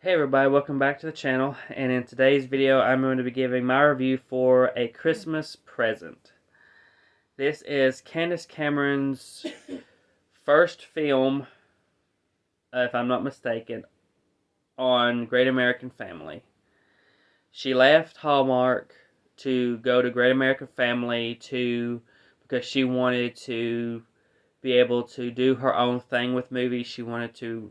Hey everybody, welcome back to the channel, and in today's video I'm going to be giving my review for A Christmas Present. This is Candace Cameron's first film, if I'm not mistaken, on Great American Family. She left Hallmark to go to Great American Family because she wanted to be able to do her own thing with movies. She wanted to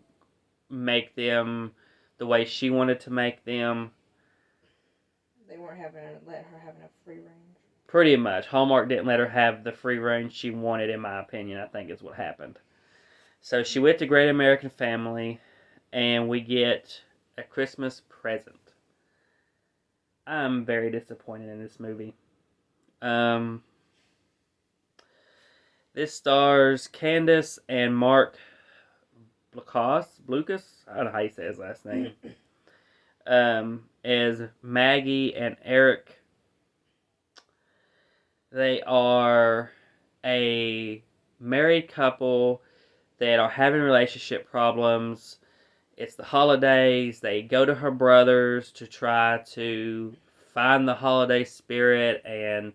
make them the way she wanted to make them. They weren't let her have enough free range. Pretty much. Hallmark didn't let her have the free range she wanted, in my opinion, I think is what happened. So she went to Great American Family, and we get A Christmas Present. I'm very disappointed in this movie. This stars Candace and Mark Blucas. I don't know how you say his last name. As Maggie and Eric. They are a married couple that are having relationship problems. It's the holidays. They go to her brother's to try to find the holiday spirit and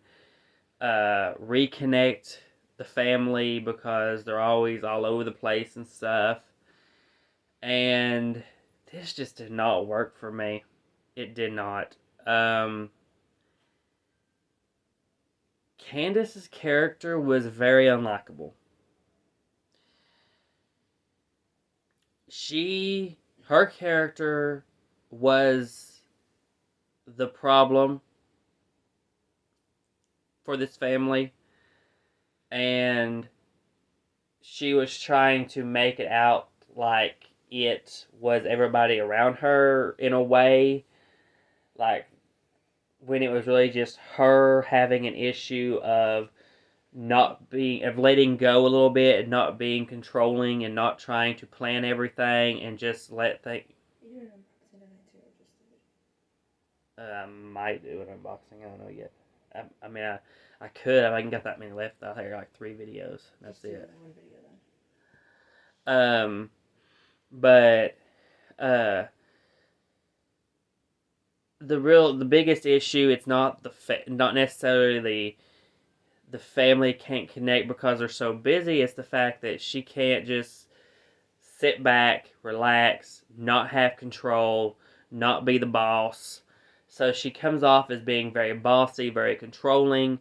reconnect the family because they're always all over the place and stuff. And this just did not work for me. It did not. Candace's character was very unlikable. Her character was the problem for this family, and she was trying to make it out like it was everybody around her in a way, like when it was really just her having an issue of letting go a little bit and not being controlling and not trying to plan everything and just let things. You doing an unboxing tonight too, or just the video? I might do an unboxing. I don't know yet. I mean, I could if I can get that many left. I'll take like 3 videos. That's just it. One video then. But the biggest issue, it's not not necessarily the family can't connect because they're so busy. It's the fact that she can't just sit back, relax, not have control, not be the boss. So she comes off as being very bossy, very controlling,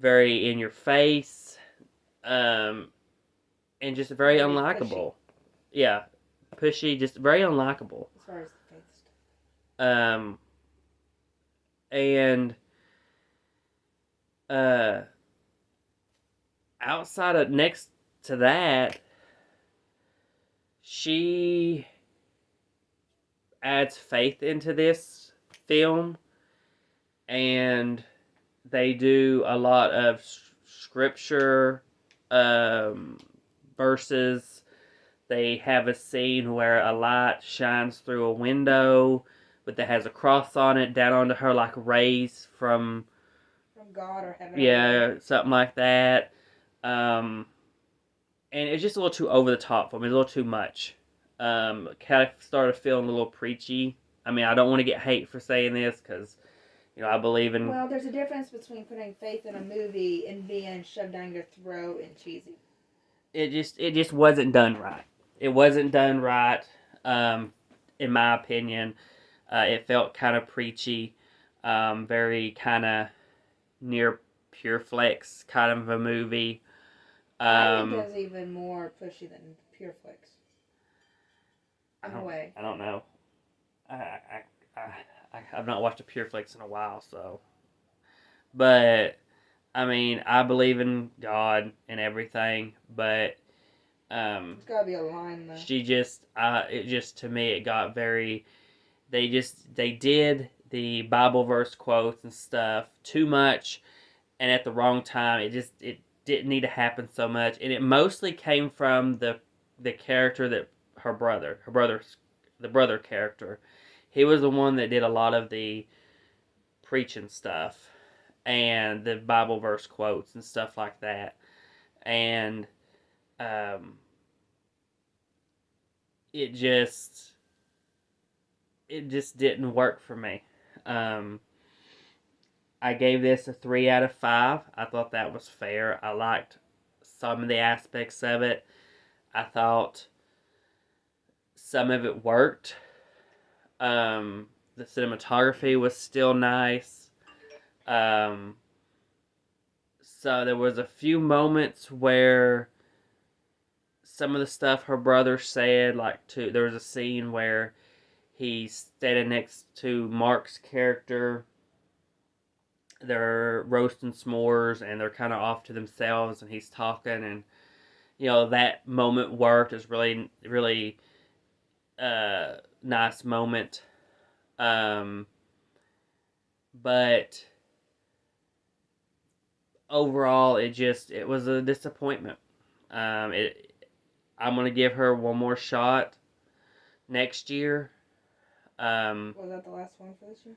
very in your face, and just very unlikable. Pushy. Yeah, pushy, just very unlikable. As far as the faith stuff. And outside of next to that, she adds faith into this film, and they do a lot of scripture verses. They have a scene where a light shines through a window, but that has a cross on it, down onto her like rays from God or heaven. Yeah, something like that. And it's just a little too over the top for me. It's a little too much. Kind of started feeling a little preachy. I mean, I don't want to get hate for saying this because, I believe in. Well, there's a difference between putting faith in a movie and being shoved down your throat and cheesy. It just wasn't done right. It wasn't done right, in my opinion. It felt kind of preachy, very kind of near Pure Flex kind of a movie. I think that's even more pushy than Pure Flex. In a way. I don't know. I've not watched a Pure Flex in a while, so. But, I mean, I believe in God and everything, but it's gotta be a line though. It just, to me, it got very, they did the Bible verse quotes and stuff too much, and at the wrong time. It didn't need to happen so much, and it mostly came from the character that the brother character. He was the one that did a lot of the preaching stuff and the Bible verse quotes and stuff like that. And it just it just didn't work for me. I gave this a 3 out of 5. I thought that was fair. I liked some of the aspects of it. I thought some of it worked. The cinematography was still nice. So there was a few moments where some of the stuff her brother said, there was a scene where he's standing next to Mark's character. They're roasting s'mores and they're kind of off to themselves, and he's talking, and that moment worked. It was really, really nice moment. But overall, it was a disappointment. I'm gonna give her one more shot next year. Was that the last one for this year?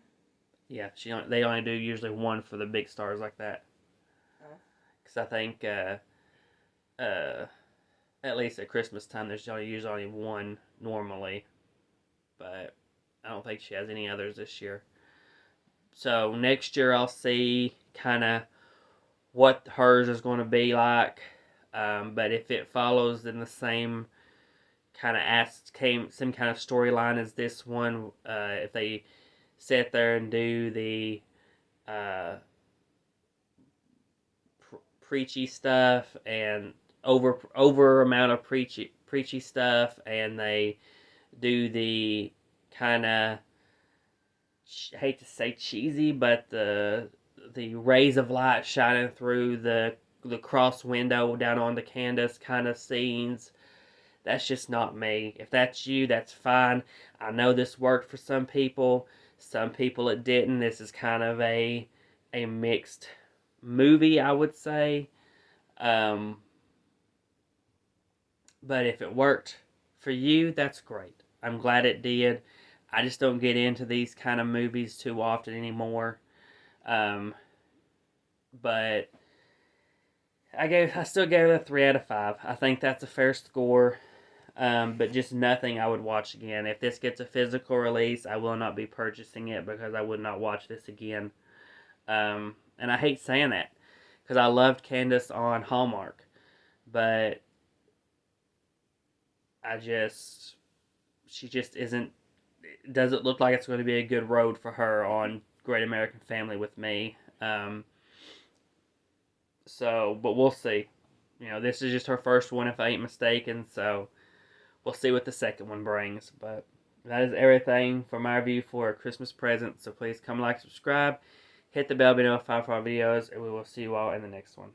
Yeah, they only do usually one for the big stars like that. Oh. Because I think at least at Christmas time, there's usually only one normally, but I don't think she has any others this year. So next year I'll see kind of what hers is going to be like. But if it follows in the same kind of some kind of storyline as this one, if they sit there and do the preachy stuff and over amount of preachy stuff, and they do the kind of, I hate to say cheesy, but the rays of light shining through the cross window down on the Candace kind of scenes. That's just not me. If that's you, that's fine. I know this worked for some people. Some people it didn't. This is kind of a mixed movie, I would say. But if it worked for you, that's great. I'm glad it did. I just don't get into these kind of movies too often anymore. But I still gave it a 3 out of 5. I think that's a fair score. But just nothing I would watch again. If this gets a physical release, I will not be purchasing it because I would not watch this again. And I hate saying that because I loved Candace on Hallmark, but she just isn't. It doesn't look like it's going to be a good road for her on Great American Family with me. But we'll see. This is just her first one, if I ain't mistaken. So we'll see what the second one brings. But that is everything for my review for a Christmas present. So please come like, subscribe, hit the bell to be notified for our videos, and we will see you all in the next one.